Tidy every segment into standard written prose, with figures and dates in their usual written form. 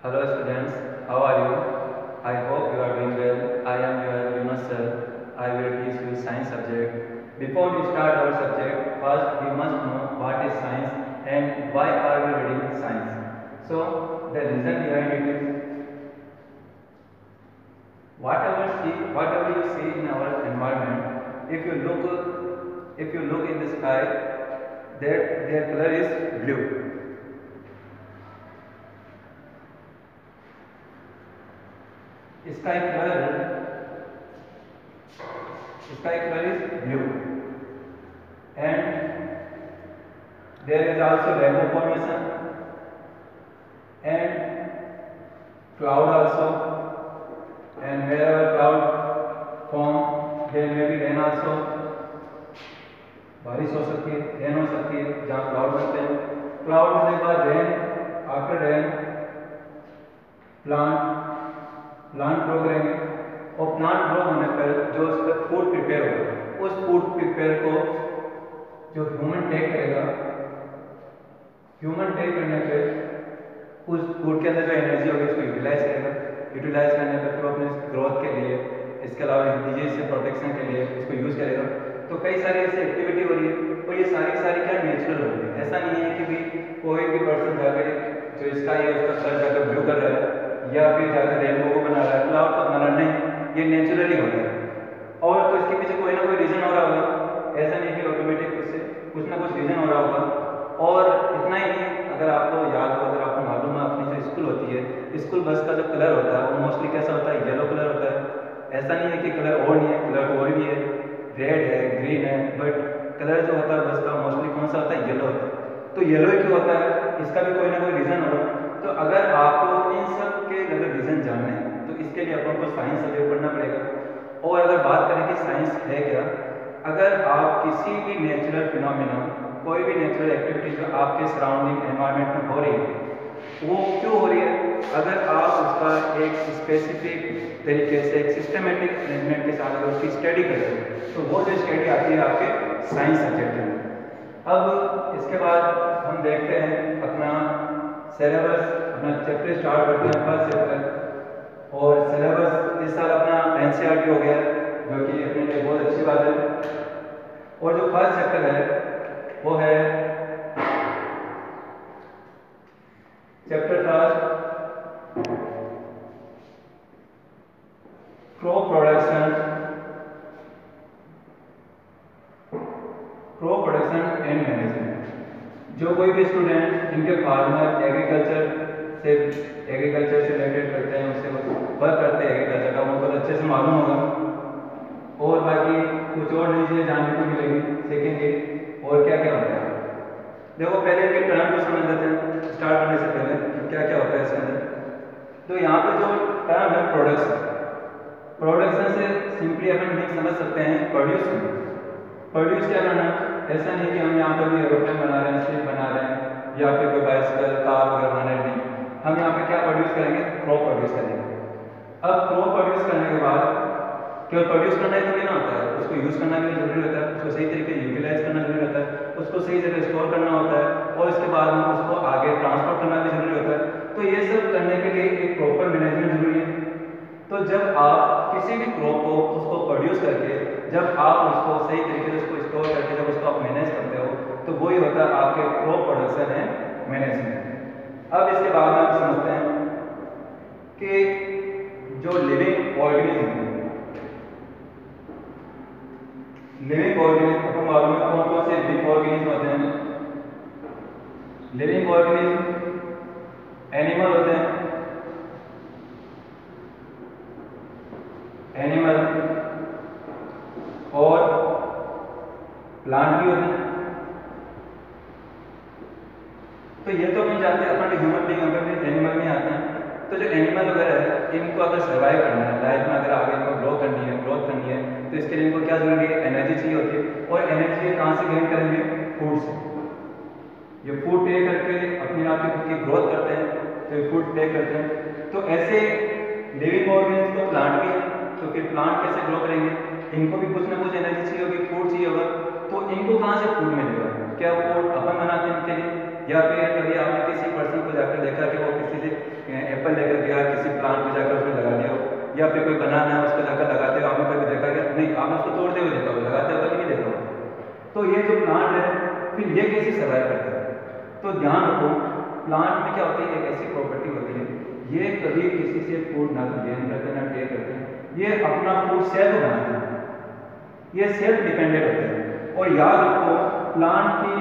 Hello students, how are you? I hope you are doing well. I am your Yunus sir. I will teach you science subject. Before we start our subject, first we must know what is science and why are we reading science. So the reason behind it is whatever you see in our environment, if you look in the sky, their color is blue. Sky color is blue, and there is also rainbow formation and cloud also, and wherever cloud form there may be rain also. बारिश हो सकती है, rain हो सकती है जहाँ cloud बनते हैं. क्लाउड बनने के बाद rain, after rain plant grow करेंगे और प्लांट ग्रो होने पर जो उस पर फूड प्रिपेयर होगा, उस फूड प्रिपेयर को जो ह्यूमन टेक करेगा, ह्यूमन टेक करने पे उस फूड के अंदर जो एनर्जी होगी उसको यूटिलाइज करेगा. यूटिलाइज करने पर फिर अपने ग्रोथ के लिए, इसके अलावा डिजीज से प्रोटेक्शन के लिए इसको यूज़ करेगा. तो कई सारी ऐसी एक्टिविटी हो रही है और ये सारी क्या नेचुरल हो रही है. ऐसा नहीं है कि भी कोई भी पर्सन जाकर जो स्काई है उसका कलर जाकर ब्लू कर रहा है या फिर जाकर रेनबो को बना रहा है, क्लाउड को बना रहा है. नहीं, ये नेचुरली हो रहा है. और तो इसके पीछे कोई ना कोई रीज़न हो रहा होगा. ऐसा नहीं कि ऑटोमेटिक उससे कुछ ना कुछ रीज़न हो रहा होगा. और इतना ही नहीं, अगर आपको याद हो, अगर आपको मालूम है, अपनी जो स्कूल होती है, स्कूल बस का जो कलर होता है वो मोस्टली कैसा होता है, येलो कलर होता है. ऐसा नहीं है कि कलर और नहीं है, कलर तो और भी है, रेड है, ग्रीन है, बट कलर जो होता है बस का मोस्टली कौन सा होता है, येलो होता है. तो येलो ही क्यों होता है, इसका भी कोई ना कोई रीज़न होगा. तो अगर आपको इन सब के अगर रीज़न जानने हैं तो इसके लिए अपन को साइंस सब्जेक्ट पढ़ना पड़ेगा. और अगर बात करें कि साइंस है क्या, अगर आप किसी भी नेचुरल फिनोमेना, कोई भी नेचुरल एक्टिविटी जो आपके सराउंडिंग एनवायरनमेंट में हो रही है, वो क्यों हो रही है, अगर आप उसका एक स्पेसिफिक तरीके से एक सिस्टमेटिक अरेंजमेंट के साथ अगर उसकी स्टडी करें तो वो जो स्टडी आती है आपके साइंस सब्जेक्ट में. अब इसके बाद हम देखते हैं अपना सिलेबस, अपना चैप्टर स्टार्ट करते हैं फर्स्ट चैप्टर. और सिलेबस इस साल अपना एनसीईआरटी हो गया, जो कि अपने लिए बहुत अच्छी बात है. और जो फर्स्ट चैप्टर है वो है chapter first, crop production and management. जो कोई भी स्टूडेंट जिनके फार्मर एग्रीकल्चर से रिलेटेड करते हैं, उससे वर्क करते हैं एग्रीकल्चर का, उनको बहुत अच्छे से मालूम होगा. और बाकी कुछ और नई चीज़ें जानने को मिलेगी, सीखेंगे और क्या क्या होता है. देखो पहले इनके टर्म को समझ लेते हैं स्टार्ट करने से पहले क्या क्या होता है इसके अंदर. तो यहाँ पे जो टर्म है प्रोडक्शन से सिंपली अपन नहीं समझ सकते हैं प्रोड्यूस क्या करना. ऐसा नहीं कि हम यहाँ पर भी एरोप्लेन बना रहे हैं, शिप बना रहे हैं या फिर कोई बाइसिकल, कार वगैरह बना रहे हैं. हम यहाँ पे क्या प्रोड्यूस करेंगे, क्रॉप प्रोड्यूस करेंगे. अब क्रॉप प्रोड्यूस करने के बाद केवल प्रोड्यूस करना ही तो नहीं ना होता है, उसको यूज़ करना भी जरूरी होता है, उसको सही तरीके से यूटिलाइज करना जरूरी होता है, उसको सही जगह स्टोर करना होता है और इसके बाद में उसको आगे ट्रांसपोर्ट करना भी जरूरी होता है. तो ये सब करने के लिए एक प्रॉपर मैनेजमेंट जरूरी है. तो जब आप किसी भी क्रॉप को उसको प्रोड्यूस करके जब आप उसको सही तरीके से उसको स्टोर करके जब उसको आप मैनेज करते हो तो वही होता है आपके क्रॉप प्रोडक्शन एंड मैनेजमेंट. अब इसके बाद में आप समझते हैं कि जो लिविंग ऑर्गेनिज्म आपको मालूम है कौन कौन से लिविंग ऑर्गेनिज्म होते हैं. लिविंग ऑर्गेनिज्म एनिमल होते हैं, एनिमल और प्लांट भी होते हैं. तो ये तो नहीं जानते अपन ह्यूमन बीइंग अगर एनिमल में आते हैं. तो जो एनिमल वगैरह है इनको अगर सर्वाइव करना है लाइफ में, अगर आगे इनको ग्रोथ करनी है तो इसके लिए इनको क्या जरूरी है, एनर्जी चाहिए होती है. और एनर्जी कहाँ से गेन करेंगे, फूड से. ये फूड टेक करके अपने आप की ग्रोथ करते हैं, तो ये फूड टेक करते हैं. तो ऐसे लिविंग ऑर्गेनिज्म तो प्लांट भी है, तो फिर प्लांट कैसे ग्रो करेंगे, इनको भी कुछ ना कुछ एनर्जी चाहिए होगी, फूड चाहिए होगा. तो इनको कहाँ से फूड मिलेगा, क्या फूड अपन बनाते हैं इनके लिए, या फिर कभी आपने किसी पर्सन को जाकर देखा कि वो किसी से एप्पल लेकर गया किसी प्लांट पे जाकर उसमें लगा दिया हो, या फिर कोई बनाना है उसको जाकर लगाते हो, आपने कभी देखा क्या? नहीं, आपने उसको तोड़ते हुए देखा हो, लगाते हुए कभी नहीं देखा हो। तो ये जो प्लांट है फिर ये कैसे सर्वाइव करता है? तो ध्यान रखो, प्लांट में क्या होती है, एक ऐसी प्रॉपर्टी होती है, ये कभी किसी से फूड ना गेन करते ना टेक करते हैं, ये अपना फूड सेल्फ बनाते हैं, ये सेल्फ डिपेंडेंट होते हैं। और याद रखो, प्लांट की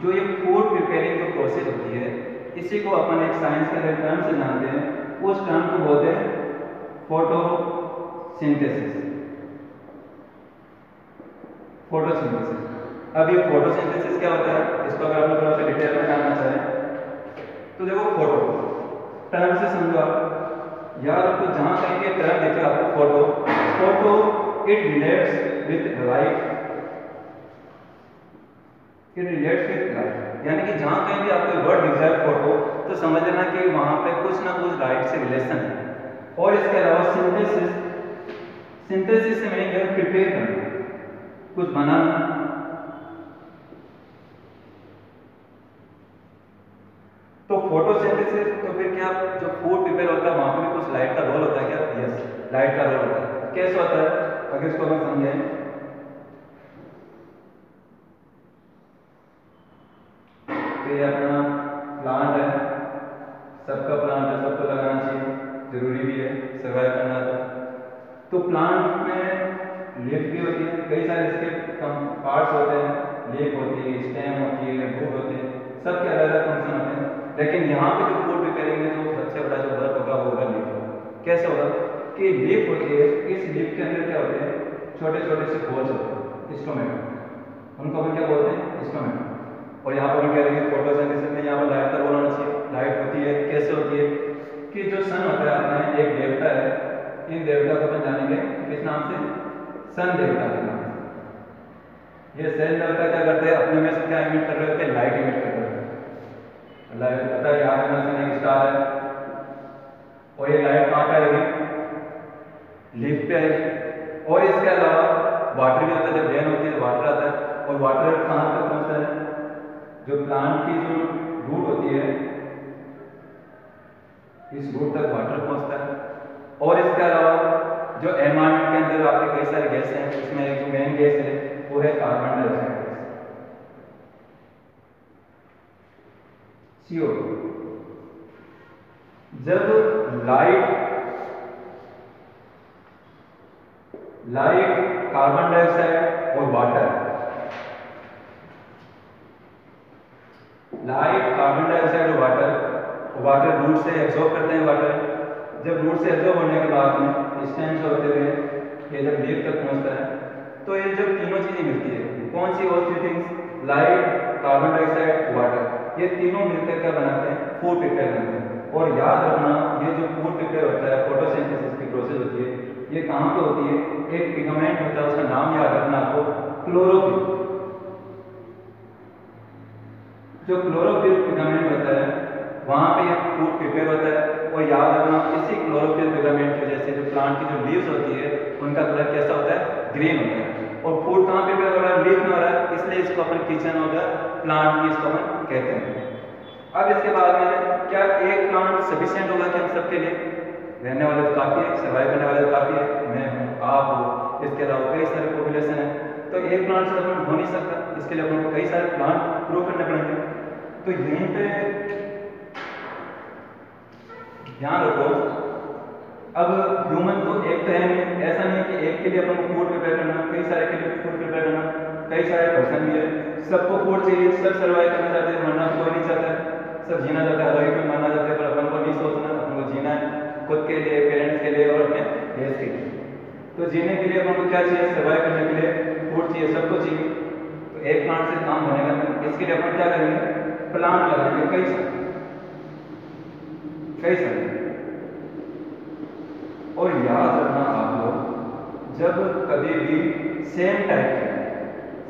जो ये फूड प्रिपेयरिंग जो प्रोसेस होती है, इसी को अपन एक साइंस के अंदर टर्म से जानते हैं, उस टर्म को बोलते हैं फोटोसिंथेसिस। फोटोसिंथेसिस। अब ये फोटोसिंथेसिस क्या होता है, इसको अगर आप थोड़ा सा डिटेल में जानना चाहें तो देखो, फोटो टर्म से समझो आप, याद रखो जहां कहीं भी टर्म देखे आपको photo, photo it relates with light, it relates with light, यानी कि जहां कहीं भी आपको वर्ड दिख जाए फोटो, तो समझ लेना कि वहां पे कुछ ना कुछ लाइट से रिलेशन है। और इसके अलावा सिंथेसिस, सिंथेसिस से मीनिंग है प्रिपेयर करना, कुछ बनाना। तो फोटोसिंथेसिस, तो फिर क्या जो फूड प्रिपेयर होता है वहां पे भी कुछ लाइट का रोल होता है क्या? यस, लाइट का रोल होता है। कैसे होता है अगर इसको हम समझें, तो ये अपना प्लांट है, सबका प्लांट है, सबको लगाना चाहिए, जरूरी भी है सर्वाइव करना। तो प्लांट में लीफ भी होती है, कई सारे इसके पार्ट्स होते हैं, लीफ होती है, स्टेम होती है, रूट होते हैं, सबके अलग अलग फंक्शन होते हैं। लेकिन यहाँ पे जो फूड प्रिपेयरिंग में जो सबसे बड़ा जो वर्क होगा वो होगा लीफ होगा। कैसे होगा कि लीफ होती है, इस लीफ के अंदर क्या होते हैं, छोटे छोटे से होल्स होते हैं, स्टोमेटा, उनको हम क्या बोलते हैं? स्टोमेटा। और यहाँ पर हम कह रहे हैं फोटोसिंथेसिस में यहाँ पर लाइट का रोल होना चाहिए। लाइट होती है, कैसे होती है कि जो सन होता है अपना एक देवता है, इन देवता को अपन जानेंगे किस नाम से? सन देवता के नाम से। ये सन देवता क्या करते हैं, अपने में से क्या इमिट कर रहे होते हैं? लाइट इमिट कर रहे होते हैं। लाइट पता है यहाँ पे सन एक स्टार है, और ये लाइट कहाँ पे आएगी? लीफ पे आएगी। और इसके अलावा वाटर भी होता है, जब रेन होती है तो वाटर आता है, और वाटर कहाँ तक पहुँचता है? जो प्लांट की जो रूट होती है, इस रूट तक वाटर पहुँचता है। और इसके अलावा जो एनवायरनमेंट के अंदर आपके कई सारे गैस हैं, इसमें एक जो मेन गैस है वो है कार्बन डाइऑक्साइड गैस, CO2। जब लाइट, कार्बन डाइऑक्साइड और वाटर, लाइट, कार्बन डाइऑक्साइड और वाटर रूट से एब्जॉर्ब करते हैं वाटर। जब रूट से एब्जॉर्ब होने के बाद में स्टेम से होते हुए ये जब लीफ तक पहुंचता है, तो ये जब तीनों चीजें मिलती है, कौन सी और three things? Light, carbon dioxide, water, ये तीनों मिलकर क्या बनाते हैं? फूड प्रिपेयर बनाते हैं। और याद रखना, ये जो फूड प्रिपेयर होता है, फोटोसिंथेसिस की प्रोसेस होती है, ये कहाँ पे होती है? एक पिगमेंट होता है, उसका नाम याद रखना आपको, क्लोरोफिल। जो क्लोरोफिल पिगमेंट होता है वहां पे ये फूड प्रिपेयर होता है। और याद रखना, इसी क्लोरोफिल पिगमेंट की वजह से जो प्लांट की जो लीव्स होती है उनका कलर कैसा होता है? ग्रीन होता है। और फूड कहाँ प्रिपेयर हो रहा है? लीफ में हो रहा है, इसलिए इसको अपन किचन ऑफ द प्लांट भी इसको अपन कहते हैं। अब इसके बाद में क्या एक प्लांट सफिशिएंट होगा कि हम सबके लिए? रहने वाले तो काफ़ी है, सर्वाइव करने वाले तो काफ़ी है, मैं हूँ, आप हो, इसके अलावा कई सारे पॉपुलेशन है। तो एक प्लांट से अपन हो नहीं सकता, इसके लिए अपन को कई सारे प्लांट ग्रो करने पड़ेंगे। तो यहीं पे ध्यान रखो, अब ह्यूमन तो एक तो है नहीं, ऐसा नहीं कि एक के लिए अपन को फूड प्रिपेयर करना, कई सारे के लिए फूड प्रिपेयर करना, कई सारे पर्सन भी है, सबको फूड चाहिए, सब सर्वाइव करना चाहते हैं, मरना कोई नहीं चाहता है, सब जीना चाहता है, अलग ही मरना चाहते हैं, पर अपन को नहीं सोचना, अपन को जीना है खुद के लिए, पेरेंट्स के लिए और अपने देश के लिए। तो जीने के लिए अपन को क्या चाहिए? सर्वाइव करने के लिए फूड चाहिए, सबको चाहिए। तो एक प्लांट से काम होने का नहीं, इसके लिए अपन क्या करेंगे? प्लांट लगाएंगे, कई सारे। और याद रखना आप लोग, जब कभी भी सेम टाइप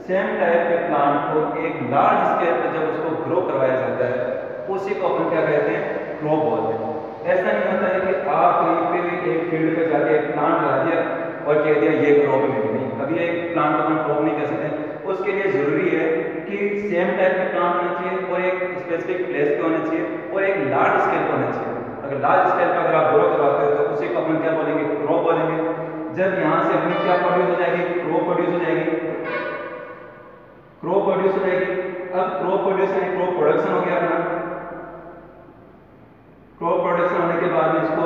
के प्लांट को एक लार्ज स्केल पर जब उसको ग्रो करवाया जाता है, उसी को अपन क्या कहते हैं? क्रॉप बोलते हैं। ऐसा नहीं होता है कि आप कहीं पे भी एक फील्ड पे जाके एक प्लांट लगा दिया और कह दिया ये क्रॉप है मेरी, नहीं, कभी एक प्लांट को अपन क्रॉप नहीं कह सकते। उसके लिए जरूरी है कि सेम टाइप का प्लांट होना चाहिए और एक स्पेसिफिक प्लेस पे होना चाहिए और एक लार्ज स्केल पर होना चाहिए। अगर लार्ज स्केल पर अगर आप ग्रो करवाते हो तो उसी को अपन क्या बोलेंगे, क्रॉप बोलेंगे। जब यहाँ से अपनी क्या प्रोड्यूस हो जाएगी, क्रॉप प्रोड्यूस हो जाएगी, क्रॉप प्रोड्यूस हो जाएगी। अब क्रॉप प्रोड्यूस यानी क्रॉप प्रोडक्शन हो गया अपना। क्रॉप प्रोडक्शन होने के बाद में इसको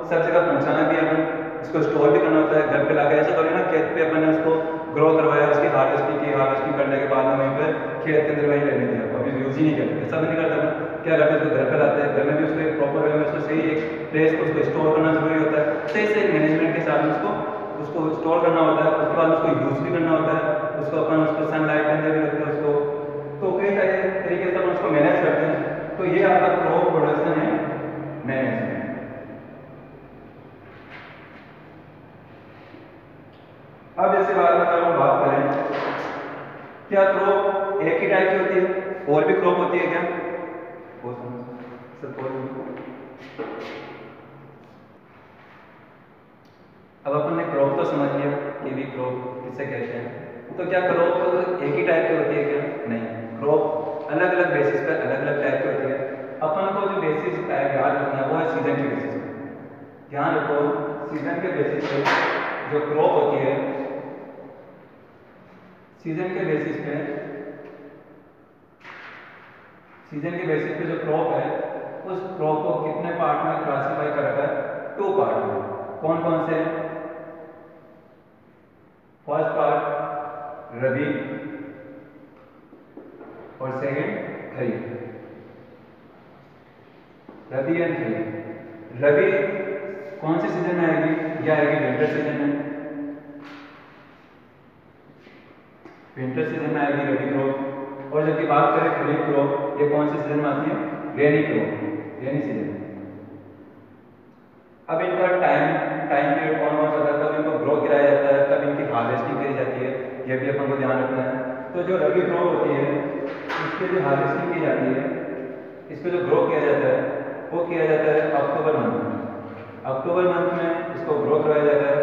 सब जगह पहुंचाना भी है, अपन इसको स्टोर भी करना होता है घर पे लाकर। ऐसा करो ना, खेत पे अपन ने उसको ग्रो करवाया, उसकी हार्वेस्टिंग की, हार्वेस्टिंग करने के बाद में वहीं पे खेत के अंदर वहीं रहने दिया, अभी यूज ही नहीं करते। ऐसा भी नहीं करते अपन, क्या करते हैं उसको घर पे लाते हैं, घर में भी उसको एक प्रॉपर वे में उसको सही एक प्लेस पर उसको स्टोर करना जरूरी होता है, सही सही मैनेजमेंट के साथ उसको स्टोर करना होता है। उसके बाद उसको यूज भी करना होता है, उसको अपन उसको सनलाइट के अंदर भी रखते हैं उसको, तो कई सारे तरीके से अपन उसको मैनेज करते हैं। तो ये आपका क्रॉप प्रोडक्शन है, मैनेजमेंट। अब इसके बाद में अगर हम बात करें, क्या क्रॉप एक ही टाइप की होती है, और भी क्रॉप होती है क्या? अब अपन ने क्रॉप तो समझ लिया कि भी क्रॉप किसे कहते हैं, तो क्या क्रॉप एक ही टाइप की होती है क्या? नहीं, क्रॉप अलग अलग बेसिस पे अलग अलग टाइप की होती है। अपन को जो बेसिस टाइप याद रखना है वो है सीजन के बेसिस पे। ध्यान रखो, सीजन के बेसिस पे जो क्रॉप होती है, सीजन के बेसिस पे, सीजन के बेसिस पे जो क्रॉप है, उस क्रॉप को कितने पार्ट में क्लासिफाई कर रखा है? 2 पार्ट में। कौन कौन से? फर्स्ट पार्ट रबी और सेकंड खरीफ। रबी एंड खरीफ। रबी कौन से सीजन में आएगी? यह आएगी विंटर सीजन में। विंटर सीजन में आएगी रबी क्रॉप। और जबकि बात करें खरीफ क्रॉप, ये कौन से सीजन में आती है? रेनी क्रॉप, रेनी सीजन। अब इनका टाइम पीरियड कौन कौन सा होता है, कब इनको ग्रो कराया जाता है, कब इनकी हार्वेस्टिंग करी जाती है, यह भी अपन को ध्यान रखना है। तो जो रबी क्रॉप होती है, इसकी जो हार्वेस्टिंग की जाती है, इसको जो ग्रो किया जाता है वो किया जाता है अक्टूबर मंथ में। अक्टूबर मंथ में इसको ग्रो करवाया जाता है,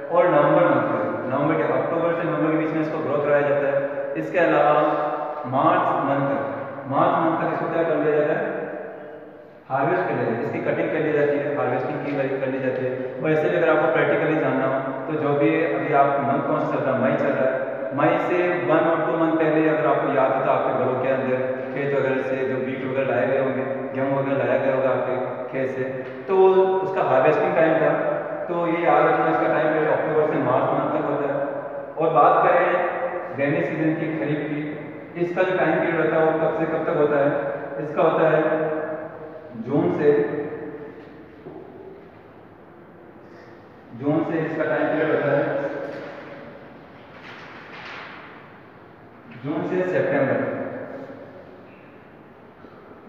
और नवंबर मंथ में, नवंबर के अक्टूबर से नवंबर के बीच में इसको ग्रो कराया जाता है। इसके अलावा मार्च मंथ तक इसको क्या कर लिया जाता है? हार्वेस्ट कर लिया जाता है, इसकी कटिंग कर ली जाती है, हार्वेस्टिंग की कर ली जाती है। और ऐसे भी अगर आपको प्रैक्टिकली जानना हो तो जो भी अभी आप मंथ कौन सा चल रहा है, मई चल रहा है, मई से 1 और 2 मंथ पहले अगर आपको याद हो तो आपके घरों के अंदर खेत वगैरह से जो बीज वगैरह लाए गए होंगे, गेहूँ वगैरह लाया गया होगा आपके खेत से, तो उसका हार्वेस्टिंग टाइम था। तो ये याद रखना, इसका टाइम पीरियड अक्टूबर से मार्च मंथ तक होता है। और बात करें रेनी सीजन की, खरीफ की, इसका जो टाइम पीरियड होता है वो कब से कब तक होता है? इसका होता है जून से इसका टाइम पीरियड होता है जून से सितंबर।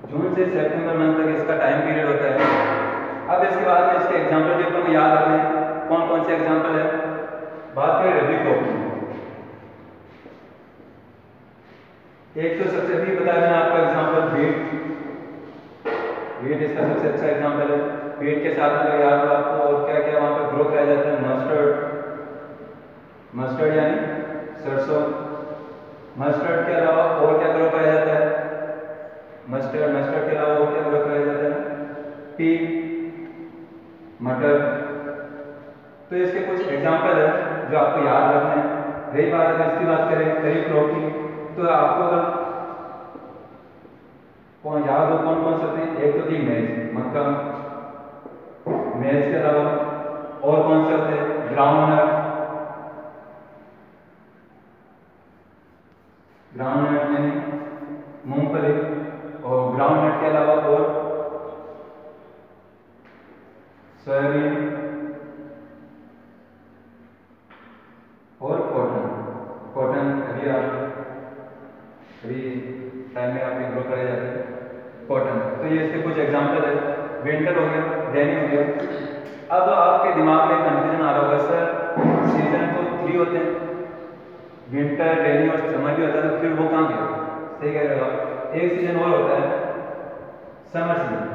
जून से सितंबर मंथ तक इसका टाइम पीरियड होता है। अब इसके बाद में इसके एग्जांपल भी आपको याद रखने, कौन कौन से एग्जांपल है? बात करें रबी क्रॉप की, एक तो सबसे अभी बताया मैंने आपको एग्जांपल वीट इसका सबसे अच्छा एग्जांपल है। वीट के साथ में याद हो आपको और क्या क्या वहां पर ग्रो किया जाता है? मस्टर्ड यानी सरसों। मस्टर्ड के अलावा और क्या ग्रो किया जाता है? मस्टर्ड के अलावा और क्या ग्रो किया जाता है? पी, मटर। तो इसके कुछ एग्जांपल है जो आपको याद रखना है। रही बात अगर इसकी बात करें खरीफ क्रॉप की, तो आपको अगर कौन याद हो कौन कौन से थे? एक तो थी मेज, मक्का। मेज के अलावा और कौन से होते हैं? ग्राउंडनट यानी मूंगफली। और ग्राउंडनट के अलावा और सोयाबीन और कॉटन अभी टाइम में आपके ग्रो कराए जाते हैं कॉटन। तो ये इसके कुछ एग्जांपल है। विंटर हो गया, रेनी हो गया। अब आपके दिमाग में कंफ्यूजन आ रहा होगा, सर सीजन तो 3 होते हैं, विंटर, रेनी और समर भी होता है, तो फिर वो कहाँ गया? सही कह रहे हो आप। एक सीजन और होता है समर सीजन।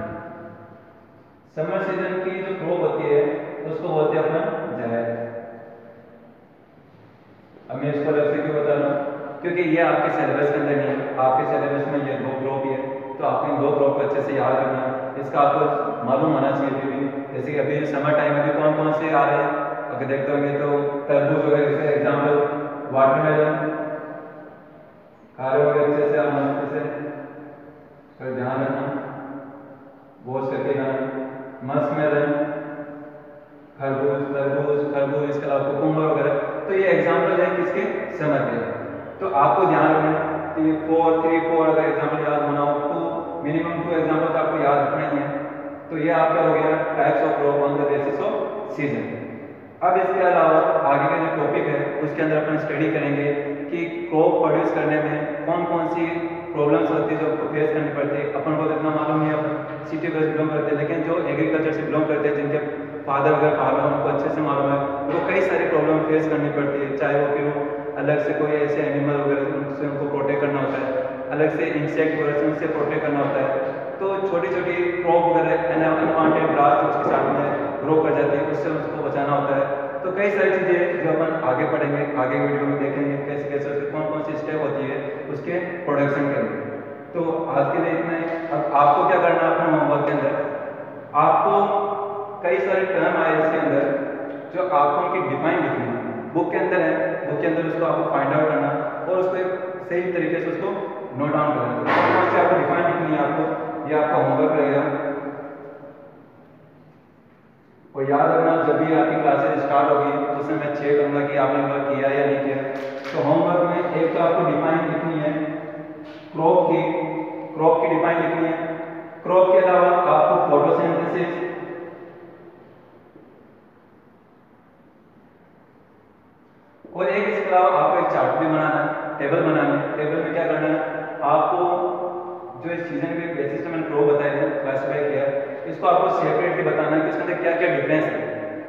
समर सीजन की जो क्रॉप होती है उसको बोलते हैं अपना जायद। अब मैं इसको अलग से क्यों बता रहा हूँ? क्योंकि ये आपके सिलेबस के अंदर नहीं है, आपके सिलेबस में ये 2 क्रॉप ही है, तो आपको इन 2 क्रॉप को अच्छे से याद करना है, इसका आपको मालूम होना चाहिए भी। जैसे कि अभी समर टाइम में भी कौन कौन से आ रहे हैं, अगर देखते होंगे तो तरबूज वगैरह, जैसे एग्जाम्पल वाटरमेलन खा रहे होंगे अच्छे से आप मस्ती से, तो ध्यान रखना, वॉश करके खाना। मस्कमेलन, खरबूज, तरबूज, खरबूज, इसके अलावा कुकुम्बर वगैरह। तो ये एग्जाम्पल है किसके, समर के। तो आपको ध्यान रखना कि 4, 3, 4 अगर एग्जाम्पल याद होना हो तो मिनिमम 2 एग्जाम्पल आपको याद रखना ही है। तो ये आपका हो गया types of crop on the basis off season. अब इसके अलावा आगे का जो टॉपिक है उसके अंदर अपन स्टडी करेंगे कि क्रॉप प्रोड्यूस करने में कौन कौन सी प्रॉब्लम्स होती है जो आपको फेस करनी पड़ती है। अपन को तो इतना मालूम नहीं है, अपन सिटी से बिलोंग करते हैं, लेकिन जो एग्रीकल्चर से बिलोंग करते हैं, जिनके फादर वगैरह फार्मर हैं, उनको अच्छे से मालूम है, उनको कई सारी प्रॉब्लम फेस करनी पड़ती है। चाहे वो फिर वो अलग से कोई ऐसे एनिमल वगैरह उनसे उनको प्रोटेक्ट करना होता है, अलग से इंसेक्ट वगैरह से उनसे प्रोटेक्ट करना होता है। तो छोटी छोटी क्रॉप वगैरह अनवांटेड ग्रास उसके साथ में ग्रो कर जाती है, उससे उसको बचाना होता है। तो कई सारी चीज़ें जो अपन आगे पढ़ेंगे, आगे वीडियो में देखेंगे कैसे कैसे उसके कौन कौन सी स्टेप होती है उसके प्रोडक्शन के लिए। तो आज के लिए इतना ही। अब आपको क्या करना है अपने होमवर्क के अंदर, आपको कई सारे टर्म आए इसके अंदर जो आपको उनकी डिफाइन लिखनी है, बुक के अंदर है, बुक के अंदर उसको आपको फाइंड आउट करना और उसको एक सही तरीके से उसको नोट डाउन करना। तो कौन से आपको डिफाइन लिखनी है, आपको ये आपका होमवर्क रहेगा। और याद रखना जब भी आपकी क्लासेस स्टार्ट होगी तो उसमें मैं चेक करूँगा कि आपने वर्क किया या नहीं किया। तो होमवर्क में एक तो आपको डिफाइन लिखनी है क्रॉप की डिफाइन लिखनी है। क्रॉप के अलावा आपको फोटोसिंथेसिस, और एक इसके अलावा आपको एक चार्ट भी बनाना है, टेबल बनानी है। टेबल में क्या करना है, आपको जो इस सीजन के बेसिस पे मैंने क्रॉप बताया है, क्लासीफाई किया, इसको आपको सेपरेटली बताना है कि इसके अंदर क्या क्या डिफरेंस है,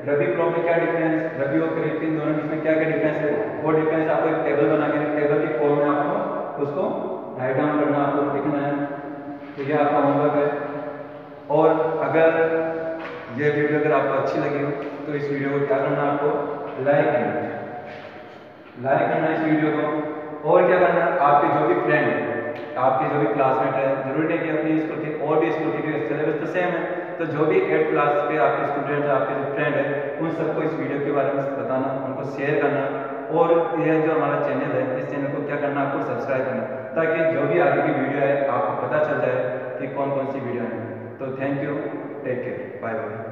रबी क्रॉप में क्या डिफरेंस, रबी और खरीफ इन दोनों बीच में क्या क्या डिफरेंस है। वो डिफरेंस आपको एक टेबल बना के टेबल की फॉर्म में आपको उसको राइट डाउन करना, आपको लिखना है। तो ये आपका होमवर्क है। और अगर ये वीडियो अगर आपको अच्छी लगी हो तो इस वीडियो को क्या करना, आपको लाइक करना इस वीडियो को। और क्या करना, आपके जो भी फ्रेंड है, आपके जो भी क्लासमेट है, जरूरी नहीं कि अपनी स्कूल के और भी स्कूल के सिलेबस तो सेम है, तो जो भी 8th क्लास के आपके स्टूडेंट है, आपके जो फ्रेंड है, उन सबको इस वीडियो के बारे में बताना, उनको शेयर करना। और ये जो हमारा चैनल है, इस चैनल को क्या करना, आपको सब्सक्राइब करना, ताकि जो भी आगे की वीडियो है आपको पता चल जाए कि कौन कौन सी वीडियो है। तो thank you, take care, bye bye.